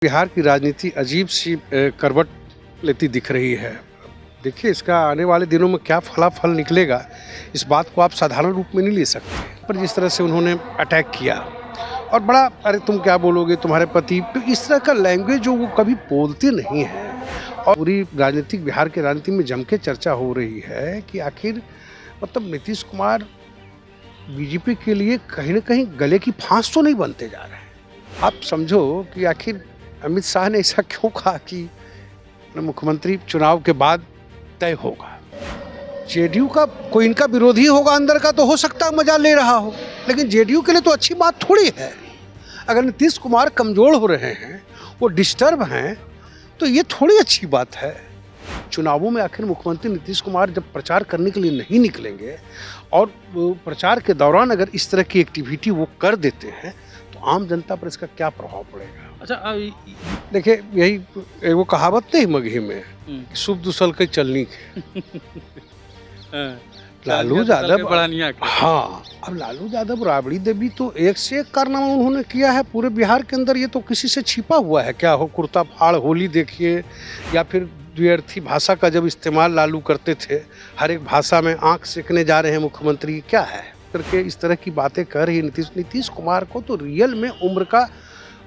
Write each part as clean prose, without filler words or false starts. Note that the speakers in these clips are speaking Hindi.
बिहार की राजनीति अजीब सी करवट लेती दिख रही है। देखिए इसका आने वाले दिनों में क्या फलाफल निकलेगा, इस बात को आप साधारण रूप में नहीं ले सकते। पर जिस तरह से उन्होंने अटैक किया और बड़ा अरे तुम क्या बोलोगे, तुम्हारे पति, तो इस तरह का लैंग्वेज जो वो कभी बोलते नहीं हैं। और पूरी राजनीतिक बिहार की राजनीति में जम के चर्चा हो रही है कि आखिर मतलब नीतीश कुमार बीजेपी के लिए कहीं ना कहीं गले की फांस तो नहीं बनते जा रहे हैं। आप समझो कि आखिर अमित शाह ने ऐसा क्यों कहा कि मुख्यमंत्री चुनाव के बाद तय होगा। जेडीयू का कोई इनका विरोधी होगा अंदर का, तो हो सकता है मजा ले रहा हो, लेकिन जेडीयू के लिए तो अच्छी बात थोड़ी है। अगर नीतीश कुमार कमजोर हो रहे हैं, वो डिस्टर्ब हैं, तो ये थोड़ी अच्छी बात है। चुनावों में आखिर मुख्यमंत्री नीतीश कुमार जब प्रचार करने के लिए नहीं निकलेंगे और प्रचार के दौरान अगर इस तरह की एक्टिविटी वो कर देते हैं, तो आम जनता पर इसका क्या प्रभाव पड़ेगा। अच्छा, देखिए यही वो कहावत नहीं मगही में, शुभ दुसल के चलनी के लालू यादव। हाँ, अब लालू यादव, राबड़ी देवी तो एक से एक कारनामा उन्होंने किया है पूरे बिहार के अंदर। ये तो किसी से छिपा हुआ है क्या? हो कुर्ता फाड़ होली देखिए, या फिर द्व्यर्थी भाषा का जब इस्तेमाल लालू करते थे, हर एक भाषा में आंख सेकने जा रहे हैं मुख्यमंत्री, क्या है करके इस तरह की बातें कर रही है नीतीश कुमार को। तो रियल में उम्र का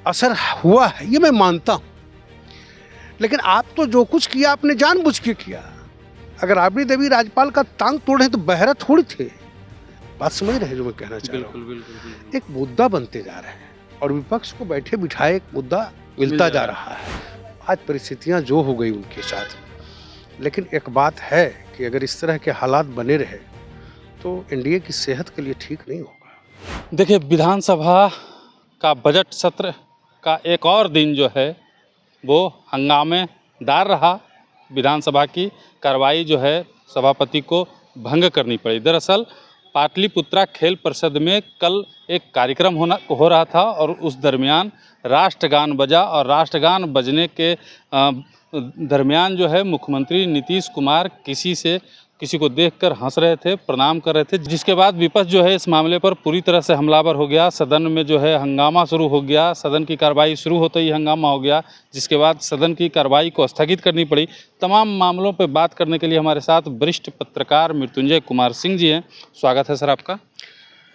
असर हुआ है, ये मैं मानता हूँ, लेकिन आप तो जो कुछ किया आपने जानबूझ के किया। अगर राबड़ी देवी राज्यपाल का टांग तोड़े तो बहरा थोड़ी थे। बात समझ रहे हैं जो मैं कहना चाह रहा हूँ? बिल्कुल। एक मुद्दा बनते जा रहे हैं और विपक्ष को बैठे बिठाए एक मुद्दा मिलता जा रहा है। आज परिस्थितियां जो हो गई उनके साथ, लेकिन एक बात है कि अगर इस तरह के हालात बने रहे तो एनडीए की सेहत के लिए ठीक नहीं होगा। देखिए, विधानसभा का बजट सत्र का एक और दिन जो है वो हंगामेदार रहा। विधानसभा की कार्रवाई जो है सभापति को भंग करनी पड़ी। दरअसल पाटलिपुत्रा खेल परिषद में कल एक कार्यक्रम हो रहा था और उस दरमियान राष्ट्रगान बजा और राष्ट्रगान बजने के दरमियान जो है मुख्यमंत्री नीतीश कुमार किसी को देखकर हंस रहे थे, प्रणाम कर रहे थे, जिसके बाद विपक्ष जो है इस मामले पर पूरी तरह से हमलावर हो गया। सदन में जो है हंगामा शुरू हो गया। सदन की कार्रवाई शुरू होते ही हंगामा हो गया, जिसके बाद सदन की कार्रवाई को स्थगित करनी पड़ी। तमाम मामलों पर बात करने के लिए हमारे साथ वरिष्ठ पत्रकार मृत्युंजय कुमार सिंह जी हैं। स्वागत है सर आपका।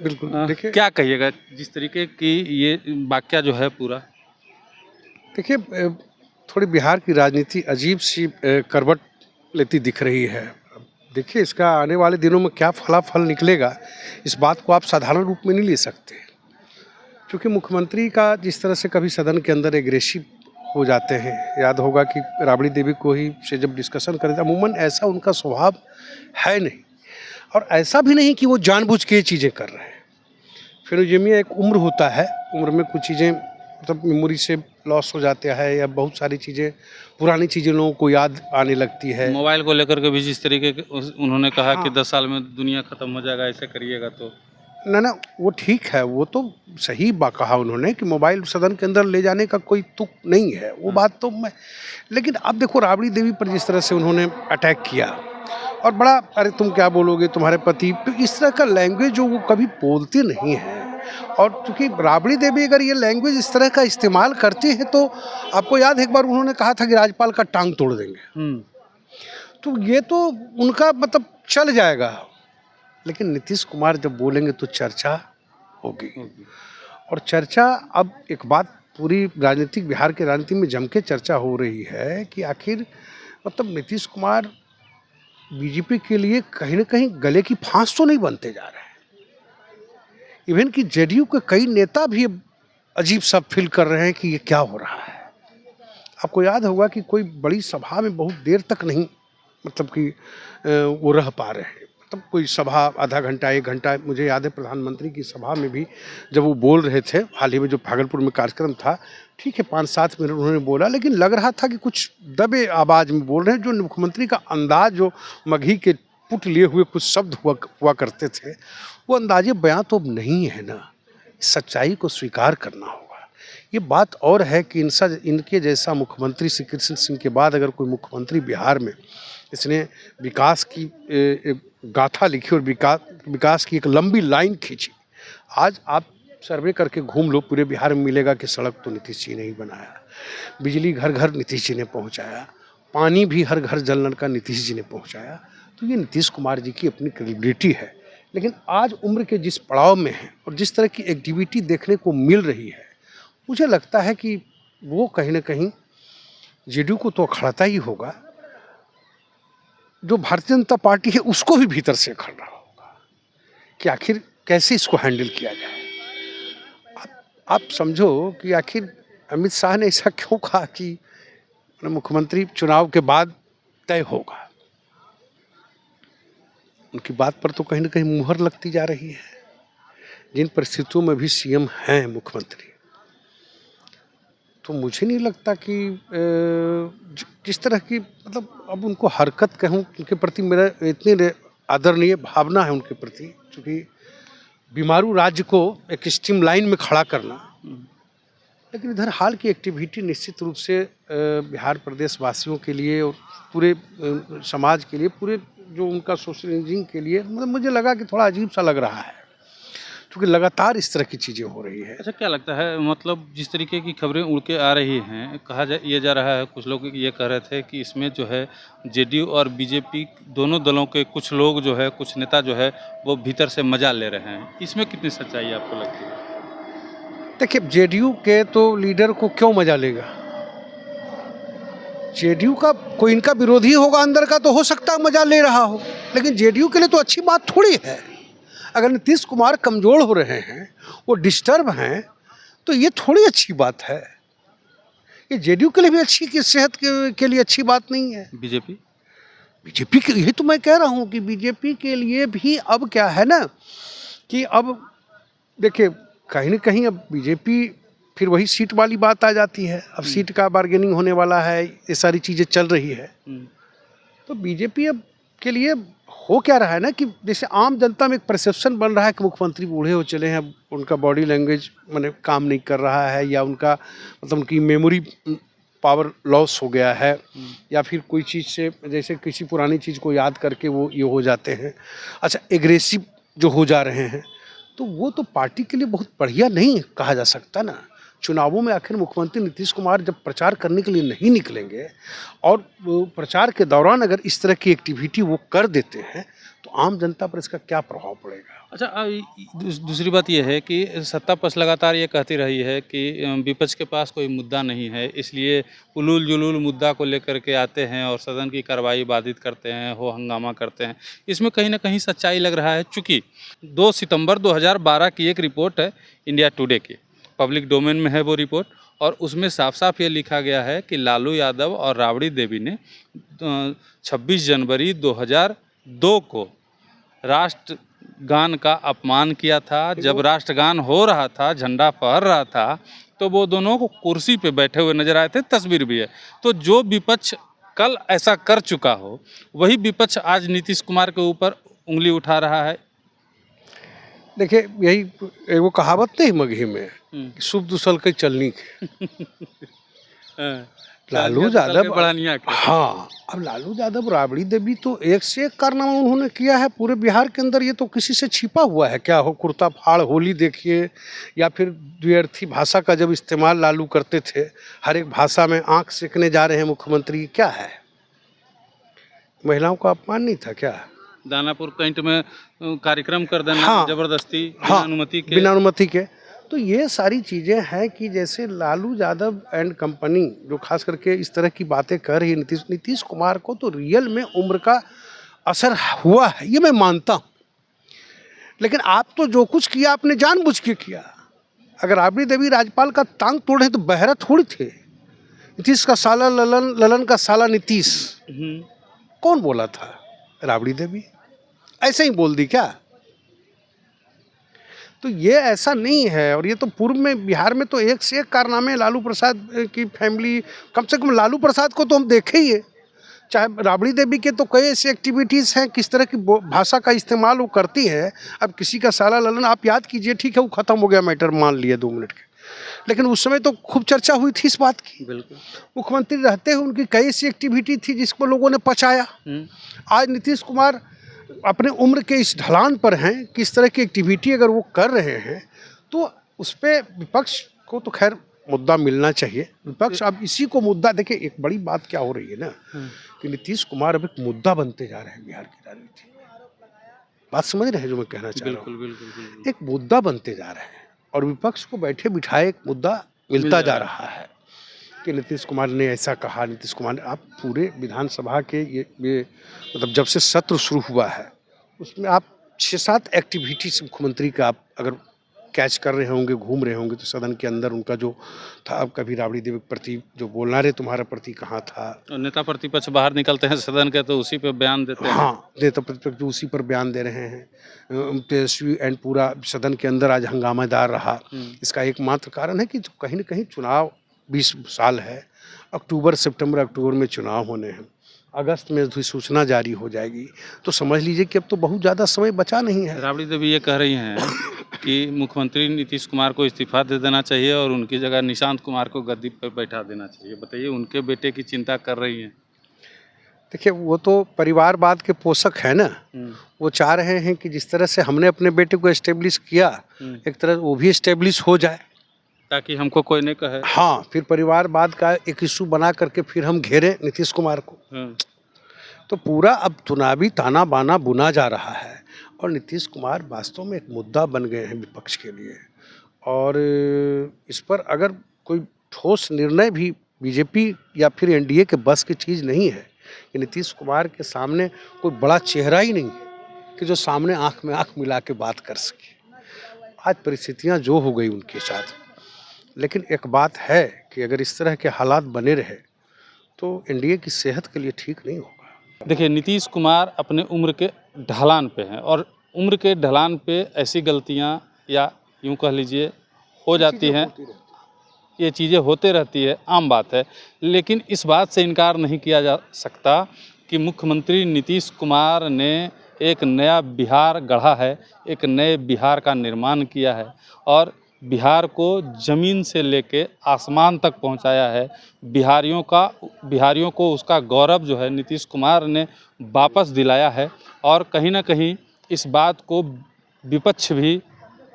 बिल्कुल। देखिए, क्या कहिएगा जिस तरीके की ये वाकया जो है पूरा? देखिए, थोड़ी बिहार की राजनीति अजीब सी करवट लेती दिख रही है। देखिए इसका आने वाले दिनों में क्या फलाफल निकलेगा, इस बात को आप साधारण रूप में नहीं ले सकते, क्योंकि मुख्यमंत्री का जिस तरह से कभी सदन के अंदर एग्रेसिव हो जाते हैं। याद होगा कि राबड़ी देवी को ही से जब डिस्कशन कर रहे थे, अमूमन ऐसा उनका स्वभाव है नहीं, और ऐसा भी नहीं कि वो जानबूझ के ये चीज़ें कर रहे हैं। फिनोजेमिया एक उम्र होता है, उम्र में कुछ चीज़ें मतलब मेमोरी से लॉस हो जाते हैं, या बहुत सारी चीज़ें, पुरानी चीज़ें लोगों को याद आने लगती है। मोबाइल को लेकर के भी जिस तरीके के उन्होंने कहा कि 10 साल में दुनिया ख़त्म हो जाएगा, ऐसे करिएगा तो ना वो ठीक है, वो तो सही बात कहा उन्होंने कि मोबाइल सदन के अंदर ले जाने का कोई तुक नहीं है, वो बात तो मैं, लेकिन अब देखो राबड़ी देवी पर जिस तरह से उन्होंने अटैक किया और बड़ा अरे तुम क्या बोलोगे, तुम्हारे पति, तो इस तरह का लैंग्वेज जो वो कभी बोलते नहीं हैं। और क्योंकि राबड़ी देवी अगर ये लैंग्वेज इस तरह का इस्तेमाल करती है, तो आपको याद है एक बार उन्होंने कहा था कि राज्यपाल का टांग तोड़ देंगे, तो ये तो उनका मतलब चल जाएगा, लेकिन नीतीश कुमार जब बोलेंगे तो चर्चा होगी। और चर्चा, अब एक बात पूरी राजनीतिक बिहार के राजनीति में जम के चर्चा हो रही है कि आखिर मतलब नीतीश कुमार बीजेपी के लिए कहीं ना कहीं गले की फांस तो नहीं बनते जा रहे हैं। इवन कि जेडीयू के कई नेता भी अजीब सा फील कर रहे हैं कि ये क्या हो रहा है। आपको याद होगा कि कोई बड़ी सभा में बहुत देर तक नहीं मतलब कि वो रह पा रहे हैं, मतलब कोई सभा आधा घंटा 1 घंटा, मुझे याद है प्रधानमंत्री की सभा में भी जब वो बोल रहे थे, हाल ही में जो भागलपुर में कार्यक्रम था, ठीक है 5-7 मिनट उन्होंने बोला, लेकिन लग रहा था कि कुछ दबे आवाज़ में बोल रहे हैं। जो मुख्यमंत्री का अंदाज, जो मगही के पुट लिए हुए कुछ शब्द हुआ करते थे, वो अंदाजे बयां तो अब नहीं है ना। सच्चाई को स्वीकार करना होगा। ये बात और है कि इनके जैसा मुख्यमंत्री श्री कृष्ण सिंह के बाद अगर कोई मुख्यमंत्री बिहार में इसने विकास की एक गाथा लिखी और विकास की एक लंबी लाइन खींची, आज आप सर्वे करके घूम लो, पूरे बिहार में मिलेगा कि सड़क तो नीतीश जी ने ही बनाया, बिजली घर घर नीतीश जी ने पहुंचाया, पानी भी हर घर जल नल का नीतीश जी ने पहुंचाया। तो ये नीतीश कुमार जी की अपनी क्रेडिबिलिटी है। लेकिन आज उम्र के जिस पड़ाव में हैं और जिस तरह की एक्टिविटी देखने को मिल रही है, मुझे लगता है कि वो कहीं ना कहीं जेडीयू को तो अखड़ता ही होगा, जो भारतीय जनता पार्टी है उसको भी भीतर से अखड़ रहा होगा कि आखिर कैसे इसको हैंडल किया जाए। आप समझो कि आखिर अमित शाह ने ऐसा क्यों कहा कि मुख्यमंत्री चुनाव के बाद तय होगा। उनकी बात पर तो कहीं ना कहीं मुहर लगती जा रही है। जिन परिस्थितियों में भी सीएम हैं मुख्यमंत्री, तो मुझे नहीं लगता कि जिस तरह की मतलब अब उनको हरकत कहूँ, उनके प्रति मेरा इतनी आदरणीय भावना है उनके प्रति, क्योंकि बीमारू राज्य को एक स्ट्रीम लाइन में खड़ा करना। लेकिन इधर हाल की एक्टिविटी निश्चित रूप से बिहार प्रदेश वासियों के लिए और पूरे समाज के लिए, पूरे जो उनका सोशल इंजीनियरिंग के लिए, मतलब मुझे लगा कि थोड़ा अजीब सा लग रहा है, क्योंकि लगातार इस तरह की चीज़ें हो रही है। अच्छा, क्या लगता है, मतलब जिस तरीके की खबरें उड़ के आ रही हैं, ये जा रहा है, कुछ लोग ये कह रहे थे कि इसमें जो है जेडीयू और बीजेपी दोनों दलों के कुछ लोग जो है, कुछ नेता जो है वो भीतर से मजा ले रहे हैं, इसमें कितनी सच्चाई आपको लगती है? देखिए, जेडीयू के तो लीडर को क्यों मजा लेगा? जेडीयू का कोई इनका विरोधी होगा अंदर का, तो हो सकता है मजा ले रहा हो, लेकिन जेडीयू के लिए तो अच्छी बात थोड़ी है। अगर नीतीश कुमार कमजोर हो रहे हैं, वो डिस्टर्ब हैं, तो ये थोड़ी अच्छी बात है। ये जेडीयू के लिए भी अच्छी की सेहत के लिए अच्छी बात नहीं है। बीजेपी के लिए तो मैं कह रहा हूँ कि बीजेपी के लिए भी अब क्या है ना कि अब देखिए कहीं ना कहीं अब बीजेपी फिर वही सीट वाली बात आ जाती है। अब सीट का बार्गेनिंग होने वाला है, ये सारी चीज़ें चल रही है। तो बीजेपी अब के लिए हो क्या रहा है ना कि जैसे आम जनता में एक परसेप्शन बन रहा है कि मुख्यमंत्री बूढ़े हो चले हैं, उनका बॉडी लैंग्वेज माने काम नहीं कर रहा है, या उनका मतलब उनकी मेमोरी पावर लॉस हो गया है, या फिर कोई चीज़ से जैसे किसी पुरानी चीज़ को याद करके वो ये हो जाते हैं, अच्छा एग्रेसिव जो हो जा रहे हैं। तो वो तो पार्टी के लिए बहुत बढ़िया नहीं कहा जा सकता ना। चुनावों में आखिर मुख्यमंत्री नीतीश कुमार जब प्रचार करने के लिए नहीं निकलेंगे और वो प्रचार के दौरान अगर इस तरह की एक्टिविटी वो कर देते हैं, तो आम जनता पर इसका क्या प्रभाव पड़ेगा? अच्छा, दूसरी बात यह है कि सत्ता पक्ष लगातार ये कहती रही है कि विपक्ष के पास कोई मुद्दा नहीं है, इसलिए उलूल जुलूल मुद्दा को लेकर के आते हैं और सदन की कार्रवाई बाधित करते हैं, हो हंगामा करते हैं। इसमें कहीं ना कहीं सच्चाई लग रहा है, चूँकि 2 सितंबर 2012 की एक रिपोर्ट है इंडिया टुडे की, पब्लिक डोमेन में है वो रिपोर्ट, और उसमें साफ साफ ये लिखा गया है कि लालू यादव और राबड़ी देवी ने 26 जनवरी 2002 को राष्ट्रगान का अपमान किया था। जब राष्ट्रगान हो रहा था, झंडा फहर रहा था, तो वो दोनों को कुर्सी पे बैठे हुए नजर आए थे, तस्वीर भी है। तो जो विपक्ष कल ऐसा कर चुका हो, वही विपक्ष आज नीतीश कुमार के ऊपर उंगली उठा रहा है। देखिए, यही एगो कहावत नहीं मगही में, शुभ दुसल के चलनी के। लालू यादव, हाँ, अब लालू यादव राबड़ी देवी तो एक से एक कारनामा उन्होंने किया है पूरे बिहार के अंदर। ये तो किसी से छिपा हुआ है क्या? हो कुर्ता फाड़ होली देखिए, या फिर द्व्यर्थी भाषा का जब इस्तेमाल लालू करते थे, हर एक भाषा में आंख सेकने जा रहे हैं मुख्यमंत्री, क्या है? महिलाओं का अपमान नहीं था क्या? दानापुर कैंट में कार्यक्रम कर देना, हाँ, जबरदस्ती, हाँ, बिना अनुमति के। तो ये सारी चीज़ें हैं कि जैसे लालू यादव एंड कंपनी जो खास करके इस तरह की बातें कर रही है, नीतीश कुमार को तो रियल में उम्र का असर हुआ है, ये मैं मानता हूँ। लेकिन आप तो जो कुछ किया आपने जानबूझ के किया। अगर राबड़ी देवी राज्यपाल का टांग तोड़े तो बहरा थोड़ी थे। नीतीश का साला ललन, ललन का साला नीतीश, कौन बोला था? राबड़ी देवी ऐसे ही बोल दी क्या? तो ये ऐसा नहीं है। और ये तो पूर्व में बिहार में तो एक से एक कारनामे लालू प्रसाद की फैमिली, कम से कम लालू प्रसाद को तो हम देखे ही है, चाहे राबड़ी देवी के तो कई ऐसी एक्टिविटीज़ हैं, किस तरह की भाषा का इस्तेमाल वो करती है। अब किसी का साला ललन आप याद कीजिए, ठीक है वो ख़त्म हो गया मैटर, मान लिए 2 मिनट के, लेकिन उस समय तो खूब चर्चा हुई थी इस बात की। बिल्कुल, मुख्यमंत्री रहते हुए उनकी कई ऐसी एक्टिविटी थी जिसको लोगों ने पचाया। आज नीतीश कुमार अपने उम्र के इस ढलान पर हैं कि इस तरह की एक्टिविटी अगर वो कर रहे हैं, तो उस पे विपक्ष को तो खैर मुद्दा मिलना चाहिए। विपक्ष अब इसी को मुद्दा, देखिए एक बड़ी बात क्या हो रही है ना कि नीतीश कुमार अब एक मुद्दा बनते जा रहे हैं बिहार की राजनीति। बात समझ रहे हैं जो मैं कहना चाह रहा हूँ? बिल्कुल। एक मुद्दा बनते जा रहे हैं और विपक्ष को बैठे बिठाए एक मुद्दा मिलता जा रहा है कि नीतीश कुमार ने ऐसा कहा, नीतीश कुमार ने। आप पूरे विधानसभा के ये मतलब जब से सत्र शुरू हुआ है उसमें आप 6-7 एक्टिविटीज मुख्यमंत्री का आप अगर कैच कर रहे होंगे, घूम रहे होंगे, तो सदन के अंदर उनका जो था, अब कभी राबड़ी देवी के प्रति जो बोलना रे तुम्हारा प्रति कहाँ था, और नेता प्रतिपक्ष बाहर निकलते हैं सदन के तो उसी पे बयान देते हैं। हाँ, नेता प्रतिपक्ष उसी पर बयान दे रहे हैं। तेजस्वी एंड पूरा सदन के अंदर आज हंगामेदार रहा। इसका एकमात्र कारण है कि जो कहीं न कहीं चुनाव 20 साल है, सितंबर-अक्टूबर में चुनाव होने हैं, अगस्त में अधिसूचना जारी हो जाएगी, तो समझ लीजिए कि अब तो बहुत ज़्यादा समय बचा नहीं है। राबड़ी देवी ये कह रही हैं कि मुख्यमंत्री नीतीश कुमार को इस्तीफा दे देना चाहिए और उनकी जगह निशांत कुमार को गद्दी पर बैठा देना चाहिए। बताइए, उनके बेटे की चिंता कर रही हैं। देखिए वो तो परिवारवाद के पोषक है ना, वो चाह रहे हैं कि जिस तरह से हमने अपने बेटे को एस्टेब्लिश किया, एक तरह वो भी एस्टेब्लिश हो जाए, ताकि हमको कोई नहीं कहे। हाँ, फिर परिवारवाद का एक इशू बना करके फिर हम घेरें नीतीश कुमार को। तो पूरा अब चुनावी ताना बाना बुना जा रहा है और नीतीश कुमार वास्तव में एक मुद्दा बन गए हैं विपक्ष के लिए। और इस पर अगर कोई ठोस निर्णय भी बीजेपी या फिर एनडीए के बस की चीज़ नहीं है कि नीतीश कुमार के सामने कोई बड़ा चेहरा ही नहीं है कि जो सामने आंख में आंख मिला के बात कर सके। आज परिस्थितियां जो हो गई उनके साथ, लेकिन एक बात है कि अगर इस तरह के हालात बने रहे तो एनडीए की सेहत के लिए ठीक नहीं होगा। देखिए, नीतीश कुमार अपने उम्र के ढलान पे हैं और उम्र के ढलान पे ऐसी गलतियां या यूं कह लीजिए हो जाती हैं, ये चीज़ें होते रहती है, आम बात है। लेकिन इस बात से इनकार नहीं किया जा सकता कि मुख्यमंत्री नीतीश कुमार ने एक नया बिहार गढ़ा है, एक नए बिहार का निर्माण किया है और बिहार को ज़मीन से लेके आसमान तक पहुंचाया है। बिहारियों को उसका गौरव जो है नीतीश कुमार ने वापस दिलाया है और कहीं ना कहीं इस बात को विपक्ष भी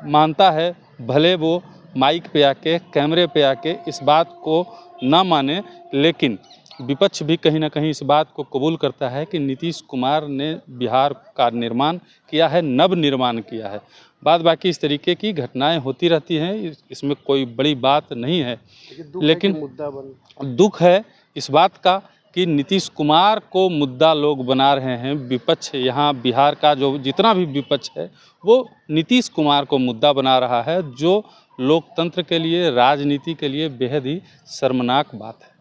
मानता है, भले वो माइक पे आके, कैमरे पे आके इस बात को ना माने, लेकिन विपक्ष भी कहीं ना कहीं इस बात को कबूल करता है कि नीतीश कुमार ने बिहार का निर्माण किया है, नव निर्माण किया है। बाद बाकी इस तरीके की घटनाएं होती रहती हैं, इसमें कोई बड़ी बात नहीं है। लेकिन दुख है इस बात का कि नीतीश कुमार को मुद्दा लोग बना रहे हैं। विपक्ष यहाँ बिहार का जो जितना भी विपक्ष है वो नीतीश कुमार को मुद्दा बना रहा है, जो लोकतंत्र के लिए, राजनीति के लिए बेहद ही शर्मनाक बात है।